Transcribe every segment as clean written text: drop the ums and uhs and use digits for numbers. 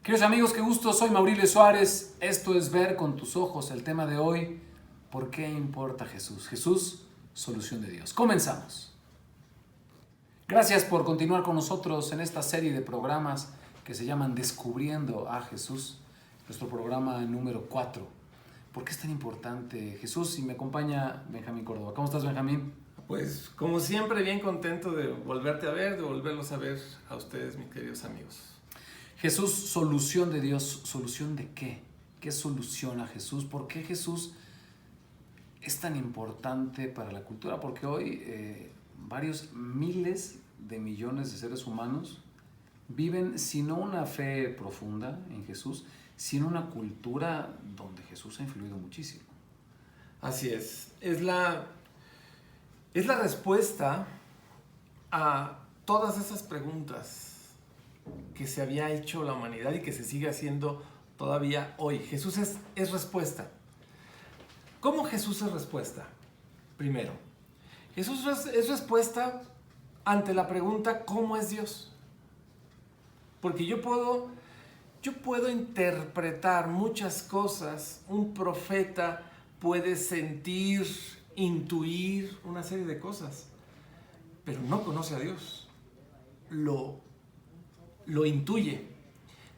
Queridos amigos, qué gusto, soy Maurilio Suárez. Esto es Ver con tus ojos. El tema de hoy, ¿por qué importa Jesús? Jesús, solución de Dios. Comenzamos. Gracias por continuar con nosotros en esta serie de programas que se llaman Descubriendo a Jesús. Nuestro programa número 4. ¿Por qué es tan importante Jesús? Y me acompaña Benjamín Córdoba. ¿Cómo estás, Benjamín? Pues como siempre, bien contento de volverte a ver, de volverlos a ver a ustedes, mis queridos amigos. Jesús, solución de Dios. ¿Solución de qué? ¿Qué soluciona Jesús? ¿Por qué Jesús es tan importante para la cultura? Porque hoy varios miles de millones de seres humanos viven sin una fe profunda en Jesús, sin una cultura donde Jesús ha influido muchísimo. Así es. Es la respuesta a todas esas preguntas que se había hecho la humanidad y que se sigue haciendo todavía hoy. Jesús es respuesta. ¿Cómo Jesús es respuesta? Primero, Jesús es respuesta ante la pregunta ¿cómo es Dios? Porque yo puedo interpretar muchas cosas. Un profeta puede sentir, intuir una serie de cosas, pero no conoce a Dios. Lo intuye,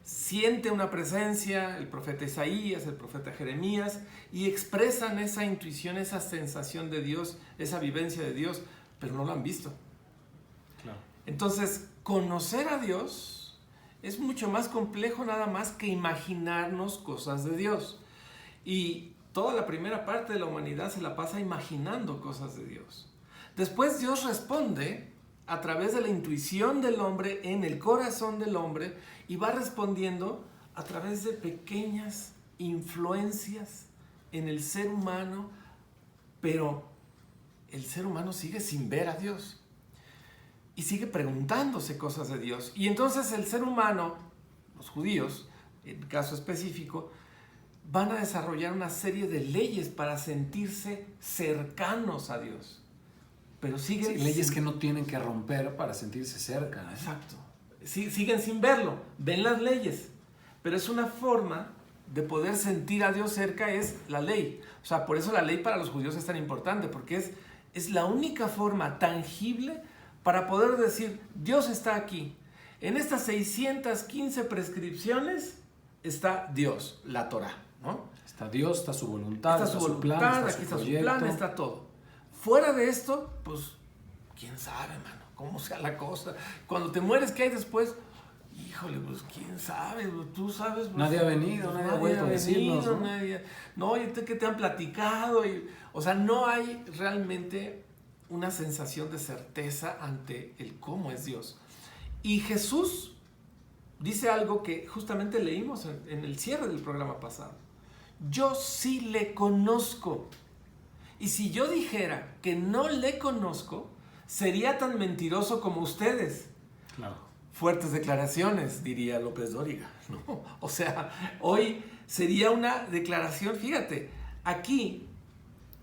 siente una presencia, el profeta Isaías, el profeta Jeremías, y expresan esa intuición, esa sensación de Dios, esa vivencia de Dios, pero no lo han visto. Claro. Entonces, conocer a Dios es mucho más complejo nada más que imaginarnos cosas de Dios. Y toda la primera parte de la humanidad se la pasa imaginando cosas de Dios. Después Dios responde a través de la intuición del hombre en el corazón del hombre y va respondiendo a través de pequeñas influencias en el ser humano, pero el ser humano sigue sin ver a Dios y sigue preguntándose cosas de Dios. Y entonces el ser humano, los judíos, en caso específico, van a desarrollar una serie de leyes para sentirse cercanos a Dios. Pero siguen leyes que no tienen que romper para sentirse cerca. Exacto. Siguen sin verlo. Ven las leyes. Pero es una forma de poder sentir a Dios cerca, es la ley. O sea, por eso la ley para los judíos es tan importante, porque es la única forma tangible para poder decir, Dios está aquí. En estas 615 prescripciones está Dios, la Torah, ¿no? Está Dios, está su voluntad, está su plan, aquí está su plan, está todo. Fuera de esto, pues, quién sabe, mano, cómo sea la cosa. Cuando te mueres, ¿qué hay después? Híjole, pues, quién sabe, tú sabes. Pues, nadie ha venido, nadie ha vuelto a decirnos, ¿no? No, ¿qué te han platicado? O sea, no hay realmente una sensación de certeza ante el cómo es Dios. Y Jesús dice algo que justamente leímos en el cierre del programa pasado. Yo sí le conozco. Y si yo dijera que no le conozco, sería tan mentiroso como ustedes. Claro. Fuertes declaraciones, diría López Dóriga, ¿no? O sea, hoy sería una declaración, fíjate, aquí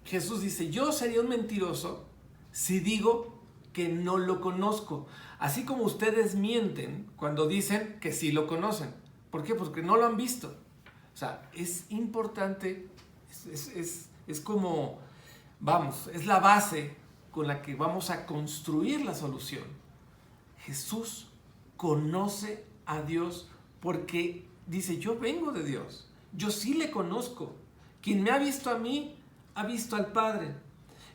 Jesús dice, yo sería un mentiroso si digo que no lo conozco. Así como ustedes mienten cuando dicen que sí lo conocen. ¿Por qué? Porque no lo han visto. O sea, es importante, es como... Vamos, es la base con la que vamos a construir la solución. Jesús conoce a Dios porque dice, yo vengo de Dios, yo sí le conozco. Quien me ha visto a mí, ha visto al Padre.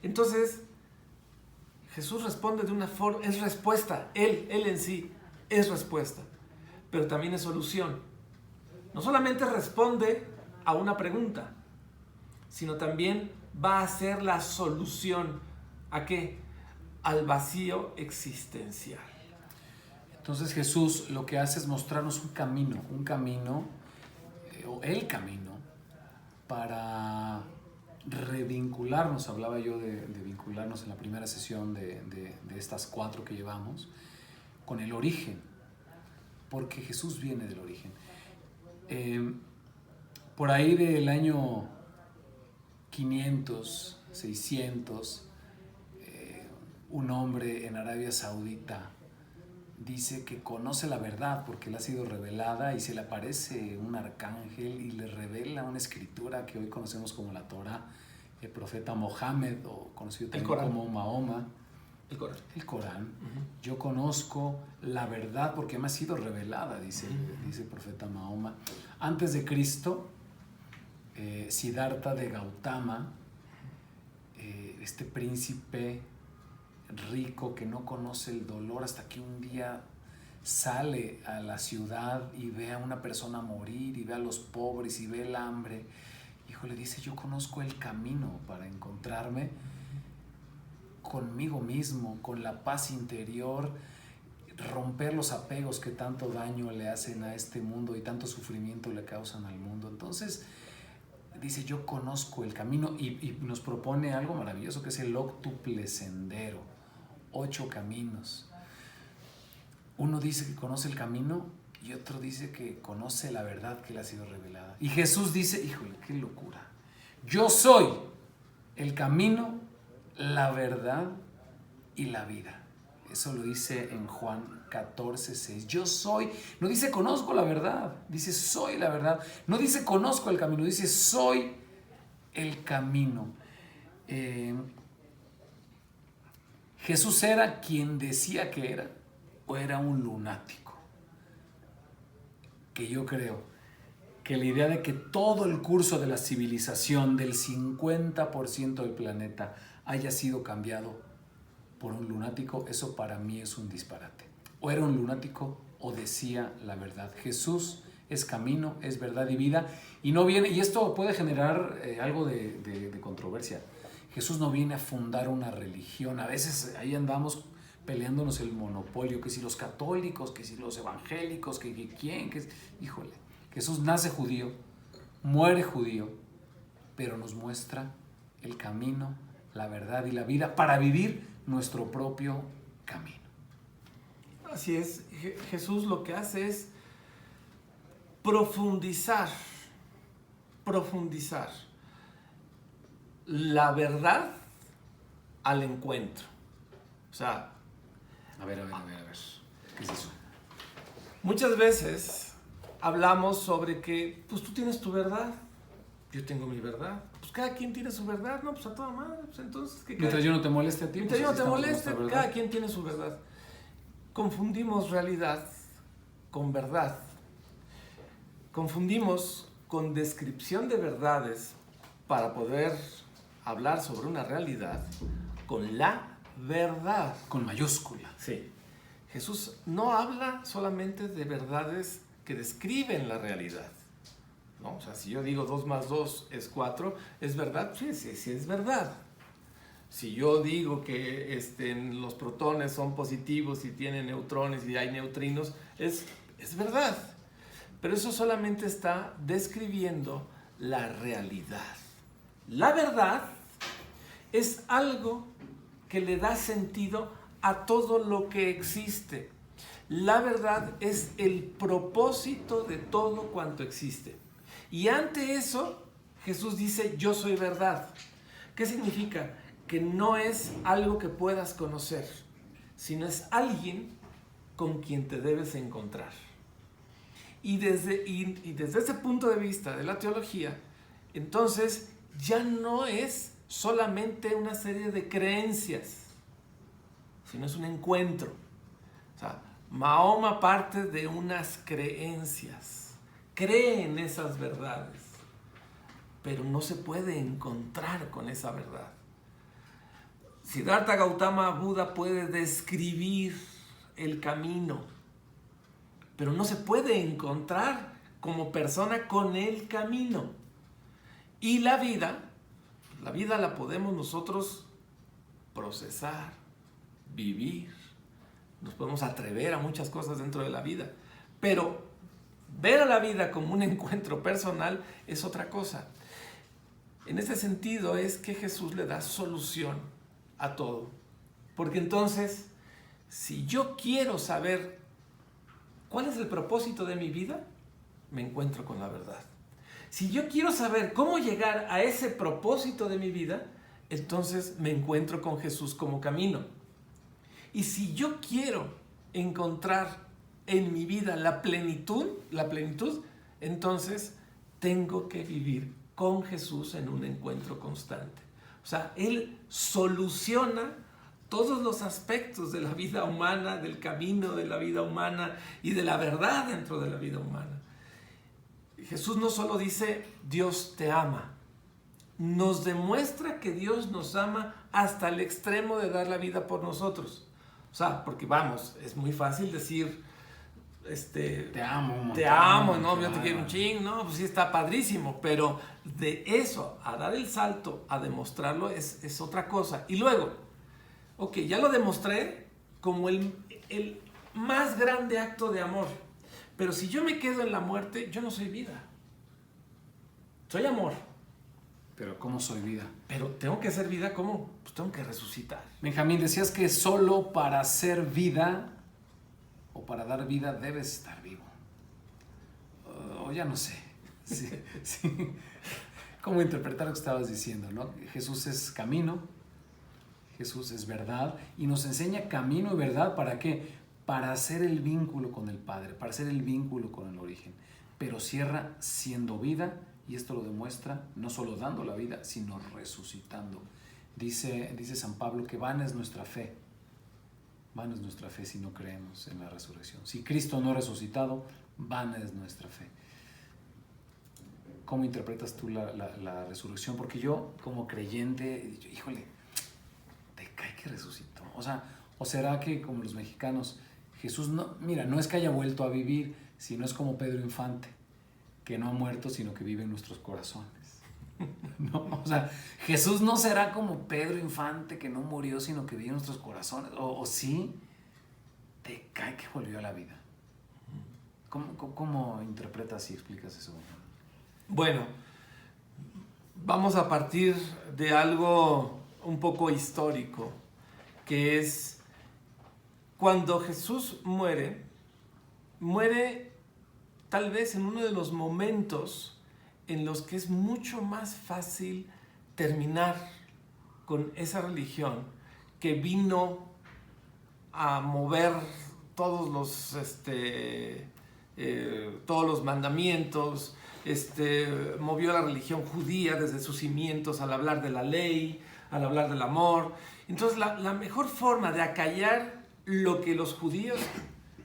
Entonces, Jesús responde de una forma, es respuesta, Él en sí es respuesta, pero también es solución. No solamente responde a una pregunta, sino también va a ser la solución. ¿A qué? Al vacío existencial. Entonces Jesús lo que hace es mostrarnos un camino, o el camino para revincularnos. Hablaba yo de vincularnos en la primera sesión de estas 4 que llevamos, con el origen, porque Jesús viene del origen. Por ahí del año 500, 600, un hombre en Arabia Saudita dice que conoce la verdad porque le ha sido revelada y se le aparece un arcángel y le revela una escritura que hoy conocemos como la Torá, el profeta Mohammed, o conocido también como Mahoma. El Corán. Yo conozco la verdad porque me ha sido revelada, dice el profeta Mahoma. Antes de Cristo, Siddhartha de Gautama, este príncipe rico que no conoce el dolor hasta que un día sale a la ciudad y ve a una persona morir y ve a los pobres y ve el hambre. Le dice, yo conozco el camino para encontrarme conmigo mismo, con la paz interior, romper los apegos que tanto daño le hacen a este mundo y tanto sufrimiento le causan al mundo. Entonces dice, yo conozco el camino, y nos propone algo maravilloso que es el óctuple sendero, 8 caminos. Uno dice que conoce el camino y otro dice que conoce la verdad que le ha sido revelada. Y Jesús dice, híjole, qué locura, yo soy el camino, la verdad y la vida. Eso lo dice en Juan 14:6. Yo soy, no dice conozco la verdad, dice soy la verdad. No dice conozco el camino, dice soy el camino. Jesús era quien decía que era, o era un lunático. Que yo creo que la idea de que todo el curso de la civilización del 50% del planeta haya sido cambiado por un lunático, eso para mí es un disparate. O era un lunático o decía la verdad. Jesús es camino, es verdad y vida, y no viene, y esto puede generar algo de controversia. Jesús no viene a fundar una religión. A veces ahí andamos peleándonos el monopolio, que si los católicos, que si los evangélicos, que quién, que... Híjole, Jesús nace judío, muere judío, pero nos muestra el camino, la verdad y la vida para vivir nuestro propio camino. Así es, Jesús lo que hace es profundizar la verdad al encuentro. O sea, a ver. ¿Qué es eso? Muchas veces hablamos sobre que, pues tú tienes tu verdad, yo tengo mi verdad. Pues cada quien tiene su verdad, ¿no? Pues a toda madre. Pues entonces, mientras yo no te moleste a ti. Mientras yo no te moleste, cada quien tiene su verdad. Confundimos realidad con verdad. Confundimos con descripción de verdades para poder hablar sobre una realidad con la verdad. Con mayúscula. Sí. Jesús no habla solamente de verdades que describen la realidad, ¿no? O sea, si yo digo 2 más 2 es 4, ¿es verdad? Sí, es verdad. Si yo digo que los protones son positivos y tienen neutrones y hay neutrinos, es verdad. Pero eso solamente está describiendo la realidad. La verdad es algo que le da sentido a todo lo que existe. La verdad es el propósito de todo cuanto existe. Y ante eso, Jesús dice, yo soy verdad. ¿Qué significa? Que no es algo que puedas conocer, sino es alguien con quien te debes encontrar. Y desde ese punto de vista de la teología, entonces ya no es solamente una serie de creencias, sino es un encuentro. O sea, Mahoma parte de unas creencias, cree en esas verdades, pero no se puede encontrar con esa verdad. Siddhartha Gautama Buda puede describir el camino, pero no se puede encontrar como persona con el camino. Y la vida la podemos nosotros procesar, vivir, nos podemos atrever a muchas cosas dentro de la vida, pero ver a la vida como un encuentro personal es otra cosa. En ese sentido es que Jesús le da solución a todo, porque entonces, si yo quiero saber cuál es el propósito de mi vida, me encuentro con la verdad. Si yo quiero saber cómo llegar a ese propósito de mi vida, entonces me encuentro con Jesús como camino. Y si yo quiero encontrar en mi vida la plenitud, entonces tengo que vivir con Jesús en un encuentro constante. O sea, Él soluciona todos los aspectos de la vida humana, del camino de la vida humana y de la verdad dentro de la vida humana. Jesús no solo dice, Dios te ama, nos demuestra que Dios nos ama hasta el extremo de dar la vida por nosotros. O sea, porque vamos, es muy fácil decir, te amo, un te montón, amo, no, yo claro. te quiero un ching, no, pues sí está padrísimo, pero de eso a dar el salto, a demostrarlo, es otra cosa. Y luego, ok, ya lo demostré como el más grande acto de amor, pero si yo me quedo en la muerte, yo no soy vida, soy amor. Pero ¿cómo soy vida? Pero tengo que ser vida, ¿cómo? Pues tengo que resucitar. Benjamín, decías que solo para ser vida o para dar vida debes estar vivo. O ya no sé. Sí, sí. ¿Cómo interpretar lo que estabas diciendo, no? Jesús es camino, Jesús es verdad y nos enseña camino y verdad ¿para qué? Para hacer el vínculo con el Padre, para hacer el vínculo con el origen. Pero cierra siendo vida y esto lo demuestra no solo dando la vida, sino resucitando. Dice San Pablo que vana es nuestra fe. Vana es nuestra fe si no creemos en la resurrección. Si Cristo no ha resucitado, vana es nuestra fe. ¿Cómo interpretas tú la resurrección? Porque yo, como creyente, híjole, te cae que resucitó. O sea, ¿o será que como los mexicanos, Jesús no, mira, no es que haya vuelto a vivir, sino es como Pedro Infante, que no ha muerto, sino que vive en nuestros corazones? No, o sea, Jesús no será como Pedro Infante, que no murió, sino que vive en nuestros corazones. O sí, te cae que volvió a la vida. ¿Cómo interpretas y explicas eso? Bueno, vamos a partir de algo un poco histórico, que es cuando Jesús muere tal vez en uno de los momentos en los que es mucho más fácil terminar con esa religión que vino a mover todos los mandamientos, movió la religión judía desde sus cimientos al hablar de la ley, al hablar del amor. Entonces la mejor forma de acallar lo que los judíos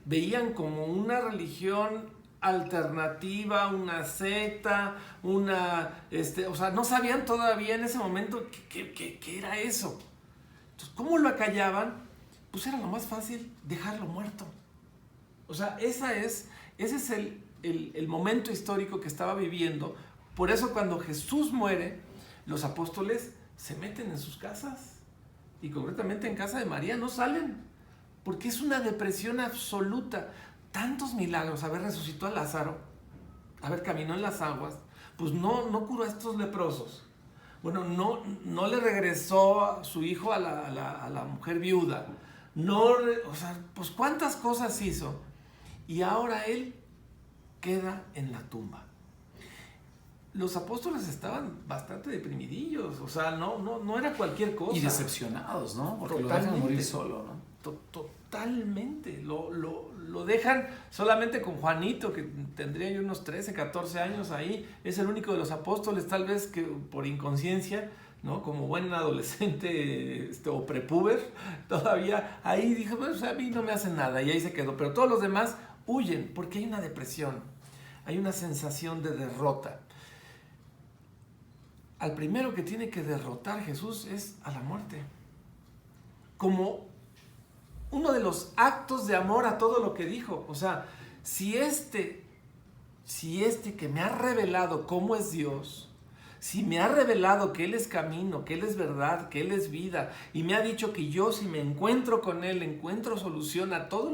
veían como una religión alternativa, una secta, o sea, no sabían todavía en ese momento qué era eso. Entonces, ¿cómo lo acallaban? Pues era lo más fácil, dejarlo muerto. O sea, ese es el momento histórico que estaba viviendo. Por eso cuando Jesús muere, los apóstoles se meten en sus casas, y concretamente en casa de María, no salen, porque es una depresión absoluta. Tantos milagros, haber resucitó a Lázaro, haber caminó en las aguas, pues no curó a estos leprosos. Bueno, no le regresó a su hijo a la mujer viuda. O sea, pues cuántas cosas hizo. Y ahora él queda en la tumba. Los apóstoles estaban bastante deprimidillos, o sea, no era cualquier cosa. Y decepcionados, ¿no? Porque Totalmente. lo dejan morir solo, ¿no? Totalmente, lo dejan solamente con Juanito, que tendría yo unos 13, 14 años ahí, es el único de los apóstoles, tal vez que por inconsciencia, ¿no? Como buen adolescente o prepúber, todavía ahí dijo, bueno, o sea, a mí no me hace nada, y ahí se quedó, pero todos los demás huyen, porque hay una depresión, hay una sensación de derrota. Al primero que tiene que derrotar Jesús es a la muerte, como uno de los actos de amor a todo lo que dijo. O sea, si este que me ha revelado cómo es Dios, si me ha revelado que Él es camino, que Él es verdad, que Él es vida, y me ha dicho que yo, si me encuentro con Él, encuentro solución a todas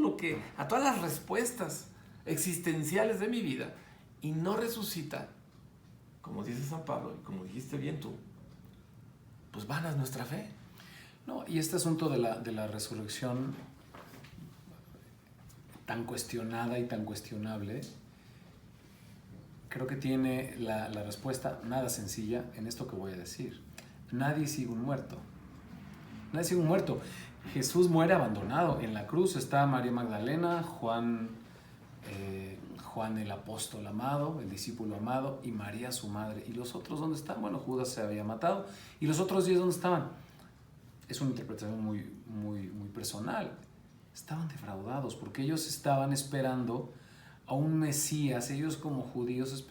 las respuestas existenciales de mi vida, y no resucita, como dice San Pablo, y como dijiste bien tú, pues vana es nuestra fe. No, y este asunto de la resurrección tan cuestionada y tan cuestionable, creo que tiene la respuesta nada sencilla en esto que voy a decir. Nadie sigue un muerto. no ha sido un muerto. Jesús muere abandonado. En la cruz está María Magdalena, Juan el apóstol amado, el discípulo amado, y María su madre. ¿Y los otros dónde están? Bueno, Judas se había matado. ¿Y los otros 10 dónde estaban? Es una interpretación muy personal. Estaban defraudados porque ellos estaban esperando a un Mesías. Ellos como judíos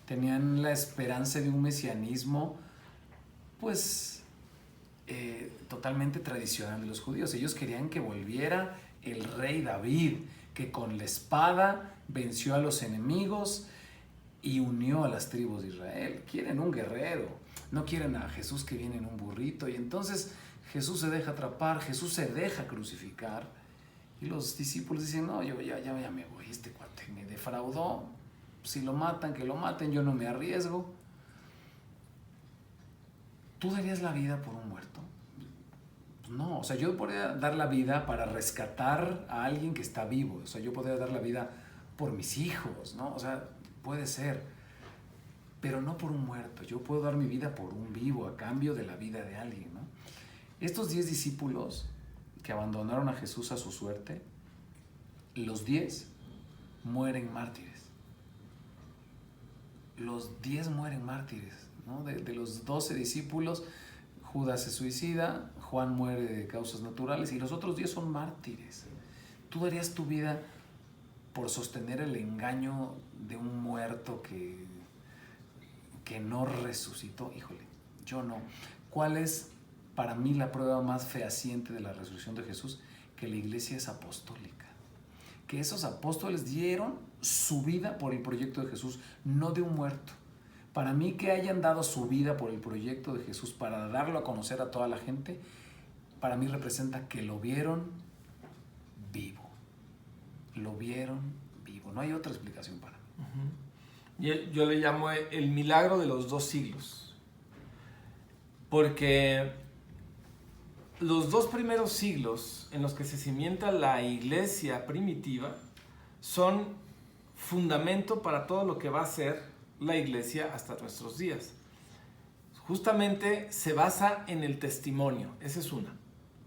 tenían la esperanza de un mesianismo pues totalmente tradicional de los judíos. Ellos querían que volviera el rey David, que con la espada venció a los enemigos y unió a las tribus de Israel. Quieren un guerrero, no quieren a Jesús que viene en un burrito. Y entonces Jesús se deja atrapar, Jesús se deja crucificar. Y los discípulos dicen, no, yo ya me voy, este cuate me defraudó. Si lo matan, que lo maten, yo no me arriesgo. ¿Tú darías la vida por un muerto? No, o sea, yo podría dar la vida para rescatar a alguien que está vivo. O sea, yo podría dar la vida por mis hijos, ¿no? O sea, puede ser, pero no por un muerto. Yo puedo dar mi vida por un vivo a cambio de la vida de alguien, ¿no? Estos 10 discípulos que abandonaron a Jesús a su suerte, los 10 mueren mártires. Los 10 mueren mártires, ¿no? De los 12 discípulos, Judas se suicida, Juan muere de causas naturales y los otros 10 son mártires. ¿Tú darías tu vida por sostener el engaño de un muerto que no resucitó? Híjole, yo no. ¿Cuál es para mí la prueba más fehaciente de la resurrección de Jesús? Que la iglesia es apostólica. Que esos apóstoles dieron su vida por el proyecto de Jesús, no de un muerto. Para mí, que hayan dado su vida por el proyecto de Jesús para darlo a conocer a toda la gente, para mí representa que lo vieron vivo. Lo vieron vivo. No hay otra explicación para mí. Yo le llamo el milagro de los 2 siglos. Porque los 2 primeros siglos en los que se cimienta la iglesia primitiva son fundamento para todo lo que va a ser la iglesia hasta nuestros días. Justamente se basa en el testimonio, esa es una.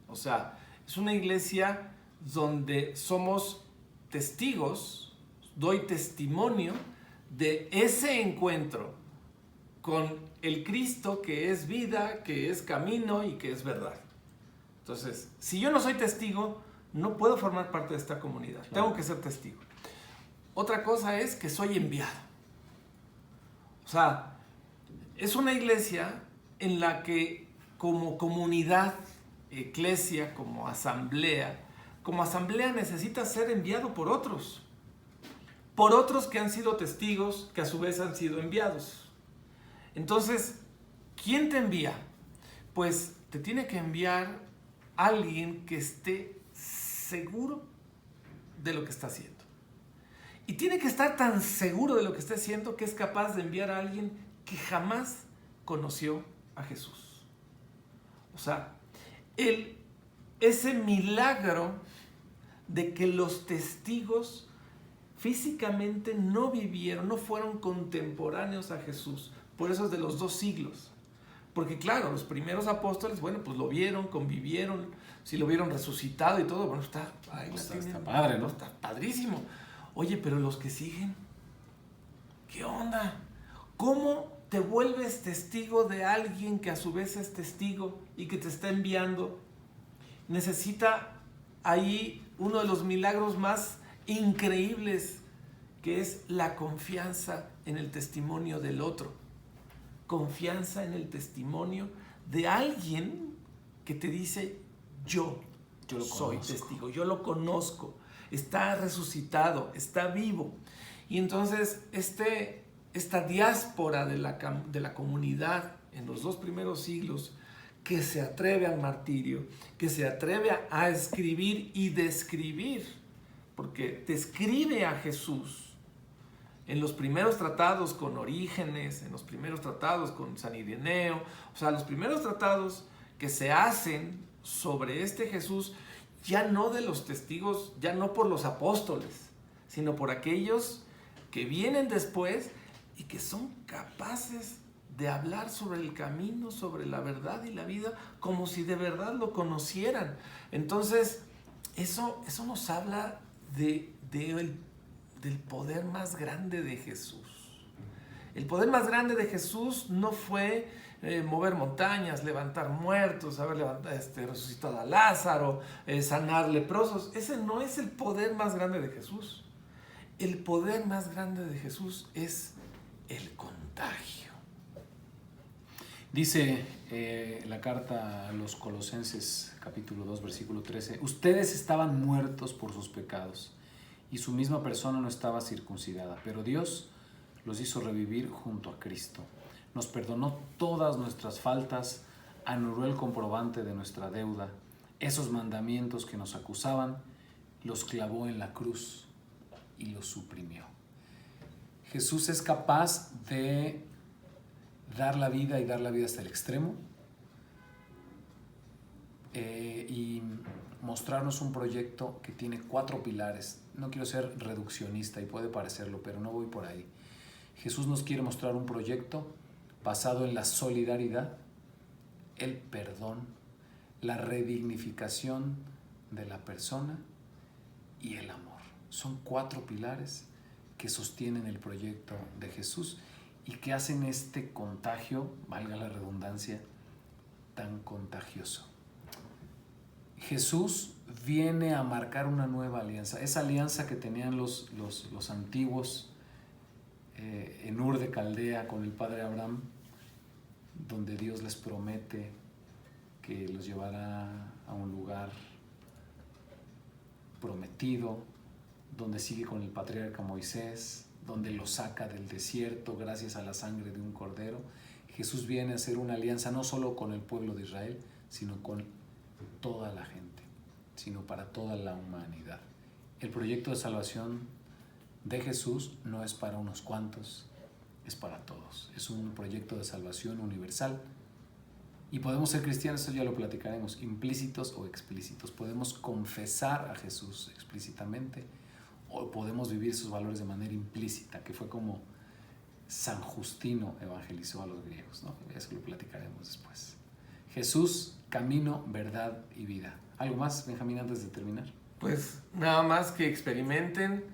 O sea, es una iglesia donde somos testigos, doy testimonio de ese encuentro con el Cristo que es vida, que es camino y que es verdad. Entonces, si yo no soy testigo, no puedo formar parte de esta comunidad. Claro. Tengo que ser testigo. Otra cosa es que soy enviado. O sea, es una iglesia en la que como comunidad, eclesia, como asamblea necesita ser enviado por otros que han sido testigos, que a su vez han sido enviados. Entonces, ¿quién te envía? Pues te tiene que enviar alguien que esté seguro de lo que está haciendo. Y tiene que estar tan seguro de lo que está haciendo que es capaz de enviar a alguien que jamás conoció a Jesús. O sea, ese milagro de que los testigos físicamente no vivieron, no fueron contemporáneos a Jesús. Por eso es de los 2 siglos. Porque claro, los primeros apóstoles, bueno, pues lo vieron, convivieron, si lo vieron resucitado y todo, bueno, está padre, ¿no? Está padrísimo. Oye, pero los que siguen, ¿qué onda? ¿Cómo te vuelves testigo de alguien que a su vez es testigo y que te está enviando? Necesita ahí uno de los milagros más increíbles, que es la confianza en el testimonio del otro. Confianza en el testimonio de alguien que te dice, yo soy testigo, yo lo conozco, está resucitado, está vivo. Y entonces esta diáspora de la comunidad en los 2 primeros siglos, que se atreve al martirio, que se atreve a escribir y describir, porque describe a Jesús en los primeros tratados con Orígenes, en los primeros tratados con San Ireneo, o sea, los primeros tratados que se hacen sobre este Jesús, ya no de los testigos, ya no por los apóstoles, sino por aquellos que vienen después y que son capaces de hablar sobre el camino, sobre la verdad y la vida, como si de verdad lo conocieran. Entonces, eso nos habla del poder más grande de Jesús. El poder más grande de Jesús no fue mover montañas, levantar muertos, haber resucitado a Lázaro, sanar leprosos. Ese no es el poder más grande de Jesús. El poder más grande de Jesús es el contagio. Dice la carta a los Colosenses, capítulo 2, versículo 13, ustedes estaban muertos por sus pecados y su misma persona no estaba circuncidada, pero Dios los hizo revivir junto a Cristo. Nos perdonó todas nuestras faltas, anuló el comprobante de nuestra deuda, esos mandamientos que nos acusaban, los clavó en la cruz y los suprimió. Jesús es capaz de dar la vida y dar la vida hasta el extremo y mostrarnos un proyecto que tiene 4 pilares. No quiero ser reduccionista y puede parecerlo, pero no voy por ahí. Jesús nos quiere mostrar un proyecto basado en la solidaridad, el perdón, la redignificación de la persona y el amor. Son 4 pilares que sostienen el proyecto de Jesús y que hacen este contagio, valga la redundancia, tan contagioso. Jesús viene a marcar una nueva alianza, esa alianza que tenían los antiguos en Ur de Caldea con el padre Abraham, donde Dios les promete que los llevará a un lugar prometido, donde sigue con el patriarca Moisés, donde lo saca del desierto gracias a la sangre de un cordero. Jesús viene a hacer una alianza no solo con el pueblo de Israel, sino con toda la gente, sino para toda la humanidad. El proyecto de salvación de Jesús no es para unos cuantos, es para todos. Es un proyecto de salvación universal. Y podemos ser cristianos, eso ya lo platicaremos, implícitos o explícitos. Podemos confesar a Jesús explícitamente o podemos vivir sus valores de manera implícita, que fue como San Justino evangelizó a los griegos, ¿no? Eso lo platicaremos después. Jesús, camino, verdad y vida. ¿Algo más, Benjamín, antes de terminar? Pues nada más que experimenten,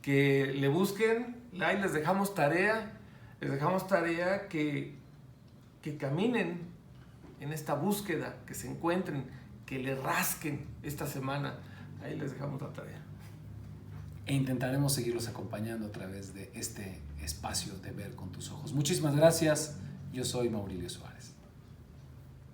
que le busquen. Ahí les dejamos tarea que caminen en esta búsqueda, que se encuentren, que le rasquen esta semana. Ahí les dejamos la tarea. E intentaremos seguirlos acompañando a través de este espacio de Ver con tus ojos. Muchísimas gracias. Yo soy Maurilio Suárez.